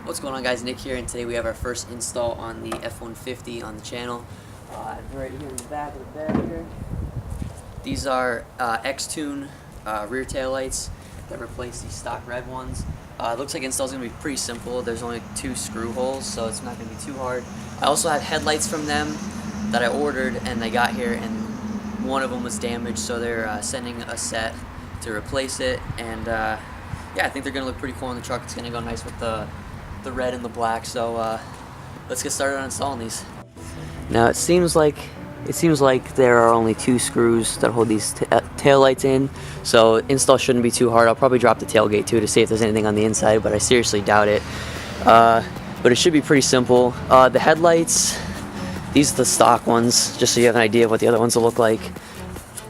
What's going on, guys? Nick here, and today we have our first install on the F-150 on the channel. Right here in the back of the bed here. These are Xtune rear tail lights that replace these stock red ones. It looks like install's going to be pretty simple. There's only 2 screw holes, so it's not going to be too hard. I also have headlights from them that I ordered, and they got here, and one of them was damaged, so they're sending a set to replace it. And yeah, I think they're going to look pretty cool on the truck. It's going to go nice with the red and the black, so let's get started on installing these. Now it seems like there are only 2 screws that hold these tail lights in, so install shouldn't be too hard. I'll probably drop the tailgate too to see if there's anything on the inside, but I seriously doubt it. But it should be pretty simple. The headlights, these are the stock ones, just so you have an idea of what the other ones will look like.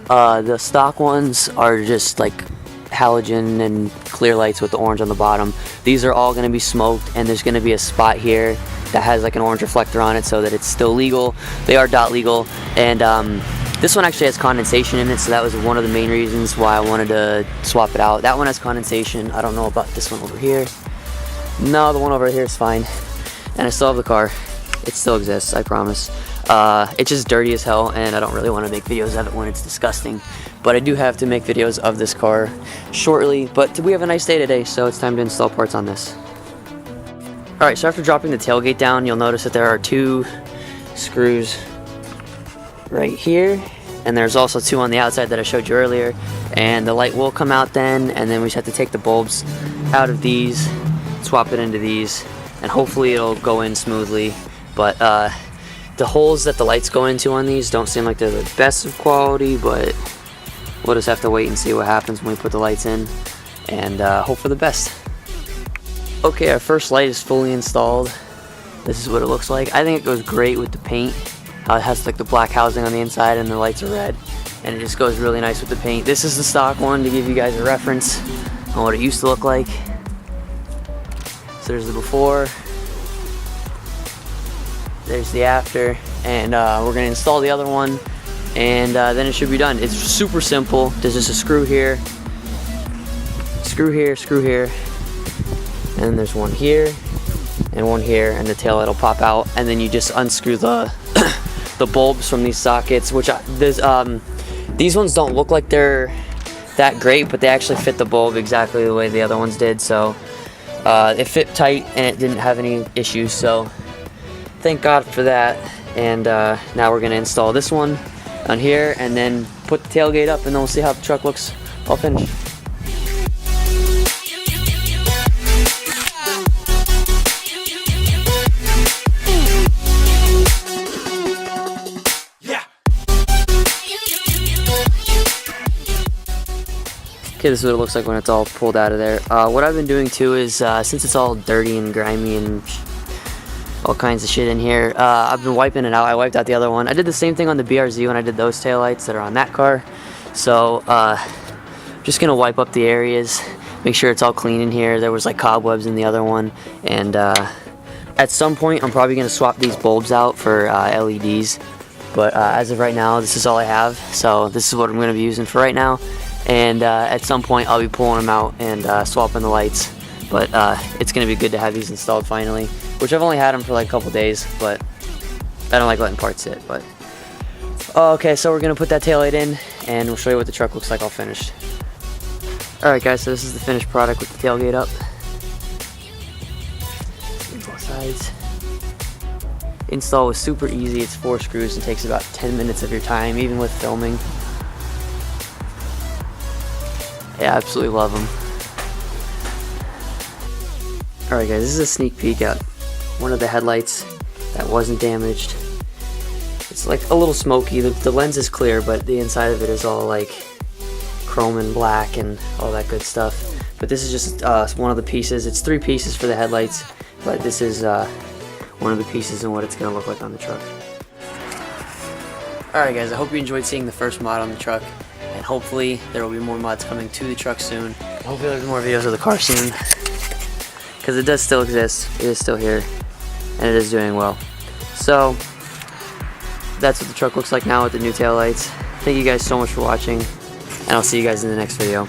The stock ones are just like halogen and clear lights with the orange on the bottom. These are all going to be smoked, and there's going to be a spot here that has like an orange reflector on it so that it's still legal. They are dot legal, and this one actually has condensation in it, so that was one of the main reasons why I wanted to swap it out. That one has condensation. I don't know about this one over here. No, the one over here is fine, and I still have the car. It still exists, I promise. It's just dirty as hell, and I don't really want to make videos of it when it's disgusting. But I do have to make videos of this car shortly. But we have a nice day today, so it's time to install parts on this. Alright, so after dropping the tailgate down, you'll notice that there are 2 screws right here. And there's also 2 on the outside that I showed you earlier. And the light will come out then, and then we just have to take the bulbs out of these, swap it into these, and hopefully it'll go in smoothly. But the holes that the lights go into on these don't seem like they're the best of quality, but we'll just have to wait and see what happens when we put the lights in, and hope for the best. Okay, our first light is fully installed. This is what it looks like. I think it goes great with the paint. It has like the black housing on the inside and the lights are red, and it just goes really nice with the paint. This is the stock one to give you guys a reference on what it used to look like. So there's the before, there's the after, and we're going to install the other one, and then it should be done. It's super simple. There's just a screw here, screw here, screw here, and there's one here and one here, and the tail light will pop out, and then you just unscrew the the bulbs from these sockets, which these ones don't look like they're that great, but they actually fit the bulb exactly the way the other ones did, so it fit tight and it didn't have any issues, so thank God for that. And now we're going to install this one on here, and then put the tailgate up, and then we'll see how the truck looks all finished. Okay, this is what it looks like when it's all pulled out of there. What I've been doing too is, since it's all dirty and grimy and all kinds of shit in here, I've been wiping it out. I wiped out the other one. I did the same thing on the BRZ when I did those taillights that are on that car. So just gonna wipe up the areas, make sure it's all clean in here. There was like cobwebs in the other one, and at some point I'm probably gonna swap these bulbs out for LEDs, but as of right now this is all I have, so this is what I'm gonna be using for right now. And at some point I'll be pulling them out and swapping the lights, but it's gonna be good to have these installed finally, which I've only had them for like a couple days, but I don't like letting parts sit. But okay, so we're gonna put that taillight in, and we'll show you what the truck looks like all finished. Alright guys, so this is the finished product with the tailgate up. Both sides. Install was super easy. It's 4 screws and takes about 10 minutes of your time, even with filming. Yeah, I absolutely love them. Alright guys, this is a sneak peek at one of the headlights that wasn't damaged. It's like a little smoky. The lens is clear, but the inside of it is all like chrome and black and all that good stuff. But this is just one of the pieces. It's 3 pieces for the headlights, but this is one of the pieces and what it's going to look like on the truck. Alright guys, I hope you enjoyed seeing the first mod on the truck, and hopefully there will be more mods coming to the truck soon. Hopefully there'll be more videos of the car soon, because it does still exist. It is still here, and it is doing well. So that's what the truck looks like now with the new taillights. Thank you guys so much for watching, and I'll see you guys in the next video.